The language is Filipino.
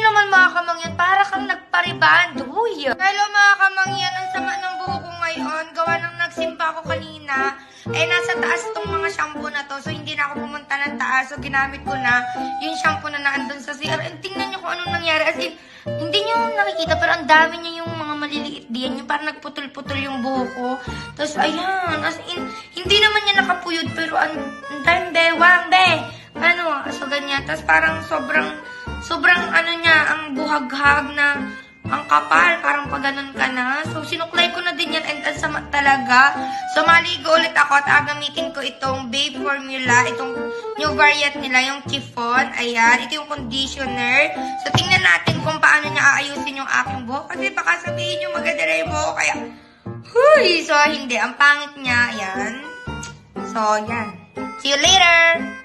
naman mga kamangyan, para kang nagpariband. Uy! Hello mga kamangyan, ang sama ng buhok ko ngayon. Gawa ng nagsimba ko kanina. Nasa taas itong mga shampoo na to. So, hindi na ako pumunta ng taas. So, ginamit ko na yung shampoo na naandun sa CR. And tingnan nyo kung anong nangyari. As in, hindi nyo nakikita, pero ang dami niya yung mga maliliit diyan. Yung parang nagputol-putol yung buhok ko. Tapos, ayan. As in, hindi naman niya nakapuyod, pero ang dami, bewang, be. Ano, so ganyan. Tapos parang sobrang ano niya, ang buhaghag na, ang kapal, parang pag ganun ka na. So, sinuklay ko na din yan and ang sama talaga. So, maligo ulit ako at gagamitin ko itong Babe Formula, itong new variant nila, yung chiffon. Ayan, ito yung conditioner. So, tingnan natin kung paano niya aayusin yung aking buhok. Kasi baka sabihin nyo maganda na yung buhok. Kaya, huy! So, hindi. Ang pangit niya, ayan. So, yan. See you later!